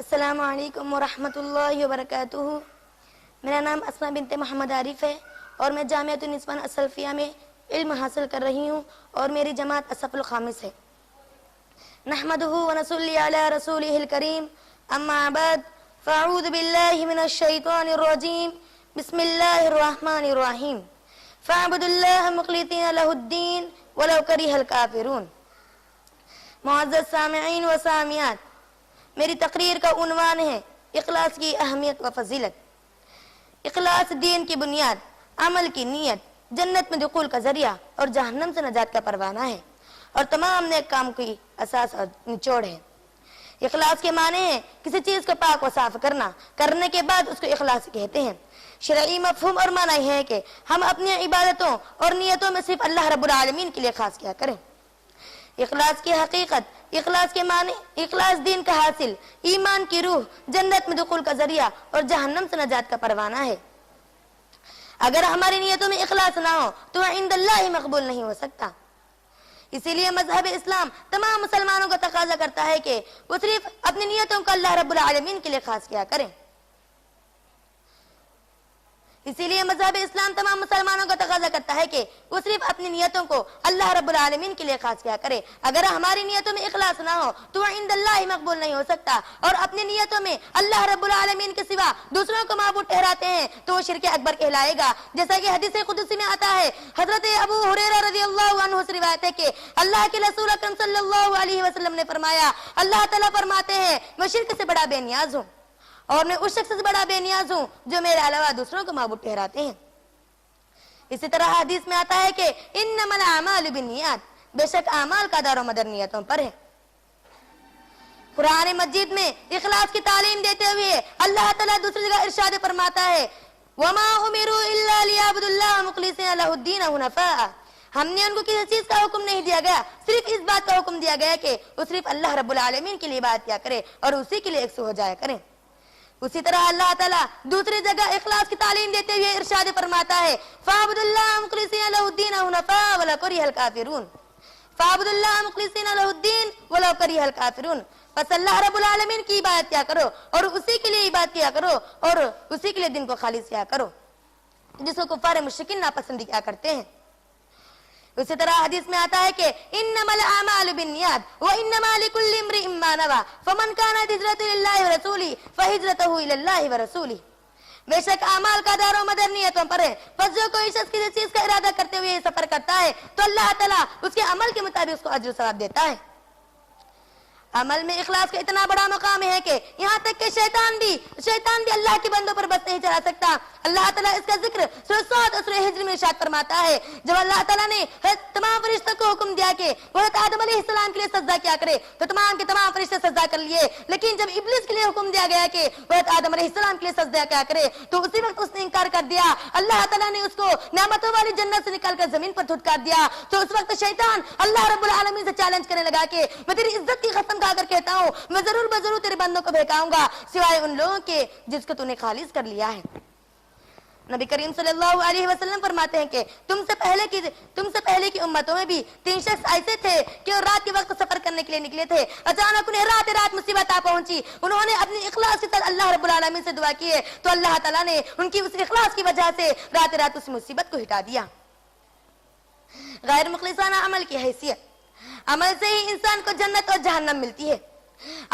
السلام علیکم ورحمۃ اللہ وبرکاتہ۔ میرا نام اسما بنت محمد عارف ہے اور میں جامعۃ النسوان السلفیہ میں علم حاصل کر رہی ہوں اور میری جماعت الصف الخامس ہے۔ نحمدہ ونصلی علی رسولہ الکریم، اما بعد فاعوذ باللہ من الشیطان الرجیم، بسم اللہ الرحمن الرحیم، فاعبدوا اللہ مخلصین لہ الدین ولو کرہ الکافرون۔ معزز سامعین و سامعات، میری تقریر کا عنوان ہے اخلاص کی اہمیت و فضیلت۔ اخلاص دین کی بنیاد، عمل کی نیت، جنت میں دخول کا ذریعہ اور جہنم سے نجات کا پروانہ ہے اور تمام نیک کام کی اساس اور نچوڑ ہے۔ اخلاص کے معنی ہے کسی چیز کو پاک و صاف کرنا، کرنے کے بعد اس کو اخلاص کہتے ہیں۔ شرعی مفہوم اور معنی ہے کہ ہم اپنی عبادتوں اور نیتوں میں صرف اللہ رب العالمین کے لیے خاص کیا کریں۔ اخلاص کی حقیقت، اخلاص کے معنی، اخلاص دین کا حاصل، ایمان کی روح، جنت میں دخول کا ذریعہ اور جہنم سے نجات کا پروانہ ہے۔ اگر ہماری نیتوں میں اخلاص نہ ہو تو عند اللہ مقبول نہیں ہو سکتا۔ اسی لیے مذہب اسلام تمام مسلمانوں کا تقاضا کرتا ہے کہ وہ صرف اپنی نیتوں کو اللہ رب العالمین کے لیے خاص کیا کریں۔ اسی لیے مذہب اسلام تمام مسلمانوں کا تقاضا کرتا ہے کہ وہ صرف اپنی نیتوں کو اللہ رب العالمین کے لیے خاص کیا کرے۔ اگر ہماری نیتوں میں اخلاص نہ ہو تو عند اللہ مقبول نہیں ہو سکتا، اور اپنی نیتوں میں اللہ رب العالمین کے سوا دوسروں کو معبود ٹھہراتے ہیں تو وہ شرک اکبر کہلائے گا۔ جیسا کہ حدیث قدسی میں آتا ہے، حضرت ابو ہریرہ رضی اللہ عنہ سے روایت ہے کہ اللہ کے رسول اکرم صلی اللہ علیہ وسلم نے فرمایا، اللہ تعالیٰ فرماتے ہیں میں شرک سے بڑا بے نیاز ہوں اور میں اس شخص سے بڑا بے نیاز ہوں جو میرے علاوہ دوسروں کو معبود ٹھہراتے ہیں۔ اسی طرح حدیث میں آتا ہے کہ انما الاعمال بالنیات، بے شک اعمال کا دار و مدار نیتوں پر ہے۔ قرآن مجید میں اخلاص کی تعلیم دیتے ہوئے اللہ تعالیٰ دوسری جگہ ارشاد فرماتا ہے، وما امروا الا ليعبدوا الله مخلصين له الدين حنفاء۔ ہم نے ان کو کسی چیز کا حکم نہیں دیا گیا، صرف اس بات کا حکم دیا گیا کہ وہ صرف اللہ رب العالمین کے لیے عبادت کیا کرے اور اسی کے لیے یکسو ہو جایا کریں۔ اسی طرح اللہ تعالیٰ دوسری جگہ اخلاص کی تعلیم دیتے ہوئے ارشاد فرماتا ہے، فَاعْبُدُوا اللَّهَ مُخْلِصِينَ لَهُ الدِّينَ حُنَفَاءَ وَلَوْ كَرِهَ الْكَافِرُونَ۔ فَاعْبُدُوا اللَّهَ مُخْلِصِينَ لَهُ الدِّينَ وَلَوْ كَرِهَ الْكَافِرُونَ۔ پس اللہ رب العالمین کی عبادت کیا کرو اور اسی کے لیے عبادت کیا کرو اور اسی کے لیے دن کو خالص کیا کرو، جس کو کفار مشرکین ناپسند کیا کرتے ہیں۔ اسی طرح حدیث میں آتا ہے کہ انما الاعمال بالنیات وانما لكل امرئ ما نوى فمن كانت هجرته لله ورسوله فهجرته الى الله ورسوله۔ بے شک اعمال کا دار و مدار نیتوں پر ہے، پس جو کوئی شخص کسی چیز کا ارادہ کرتے ہوئے سفر کرتا ہے تو اللہ تعالیٰ اس کے عمل کے مطابق اس کو اجر و ثواب دیتا ہے۔ عمل میں اخلاص کا اتنا بڑا مقام ہے کہ یہاں تک کہ شیطان بھی اللہ کے بندوں پر بس نہیں چلا سکتا۔ اللہ تعالیٰ اس کا ذکر سورہ صاد اور سورہ ہجر میں ارشاد فرماتا ہے، جب اللہ تعالیٰ نے تمام فرشتوں کو حکم دیا کہ وہ آدم علیہ السلام کے لیے سجدہ کیا کرے تو تمام کے تمام فرشتے سجدہ کر لیے، لیکن جب ابلیس کے لیے حکم دیا گیا کہ وہ آدم علیہ السلام کے لیے سجدہ کیا کرے تو اسی وقت اس نے انکار کر دیا۔ اللہ تعالیٰ نے اس کو نعمتوں والی جنت سے نکال کر زمین پر دھتکار دیا تو اس وقت شیطان اللہ رب العالمین سے چیلنج کرنے لگا کہ میں تیری عزت کی قسم کھا کر کہتا ہوں میں ضرور بضرور تیرے بندوں کو بہکاؤں گا سوائے ان لوگوں کے جس کو تو نے خالص کر لیا ہے۔ نبی کریم صلی اللہ علیہ وسلم فرماتے ہیں کہ تم سے پہلے کی امتوں میں بھی 3 شخص ایسے تھے کہ وہ رات کے وقت سفر کرنے کے لیے نکلے تھے، اچانک انہیں رات مصیبت آ پہنچی، انہوں نے اپنی اخلاص کے ساتھ اللہ رب العالمین سے دعا کی ہے تو اللہ تعالیٰ نے ان کی اس اخلاص کی وجہ سے رات اس مصیبت کو ہٹا دیا۔ غیر مخلصانہ عمل کی حیثیت، عمل سے ہی انسان کو جنت اور جہنم ملتی ہے،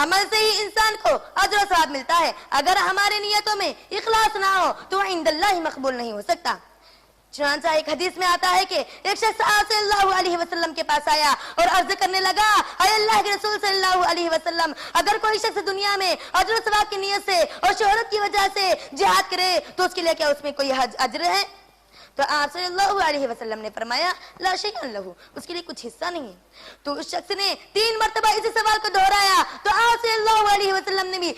عمل سے ہی انسان کو اجر و ثواب ملتا ہے۔ اگر ہمارے نیتوں میں اخلاص نہ ہو تو عند اللہ مقبول نہیں ہو سکتا۔ چنانچہ ایک حدیث میں آتا ہے کہ ایک شخص آپ صلی اللہ علیہ وسلم کے پاس آیا اور عرض کرنے لگا، اے اللہ کے رسول صلی اللہ علیہ وسلم، اگر کوئی شخص دنیا میں اجر و ثواب کی نیت سے اور شہرت کی وجہ سے جہاد کرے تو اس کے لیے کیا اس میں کوئی اجر ہے؟ تو آپ صلی اللہ علیہ وسلم نے فرمایا، لا شیء لہ، اس کے لیے کچھ حصہ نہیں ہے۔ تو اس شخص نے 3 مرتبہ اسی سوال کو دہرایا تو آپ صلی اللہ علیہ وسلم نے بھی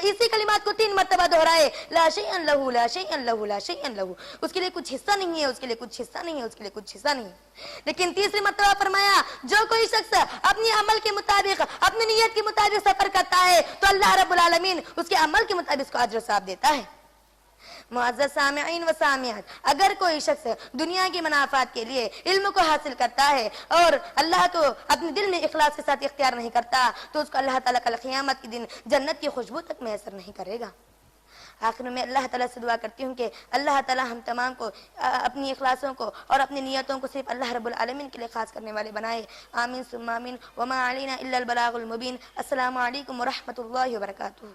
اسی کلمات کو 3 مرتبہ دہرائے، لا شیء لہ لا شیء لہ لا شیء لہ، اس کے لیے کچھ حصہ نہیں ہے، اس کے لیے کچھ حصہ نہیں ہے، اس کے لیے کچھ حصہ نہیں ہے۔ لیکن تیسری مرتبہ فرمایا، جو کوئی شخص اپنی عمل کے مطابق اپنی نیت کے مطابق سفر کرتا ہے تو اللہ رب العالمین اس کے عمل کے مطابق اس کو اجر و ثواب دیتا ہے۔ معزز سامعین و سامعات، اگر کوئی شخص دنیا کی منافعات کے لیے علم کو حاصل کرتا ہے اور اللہ کو اپنے دل میں اخلاص کے ساتھ اختیار نہیں کرتا تو اس کو اللہ تعالیٰ کل قیامت کے دن جنت کی خوشبو تک میسر نہیں کرے گا۔ آخر میں اللہ تعالیٰ سے دعا کرتی ہوں کہ اللہ تعالیٰ ہم تمام کو اپنی اخلاصوں کو اور اپنی نیتوں کو صرف اللہ رب العالمین کے لیے خاص کرنے والے بنائے۔ آمین ثم آمین۔ وما علینا الا البلاغ المبین۔ السلام علیکم ورحمۃ اللہ وبرکاتہ۔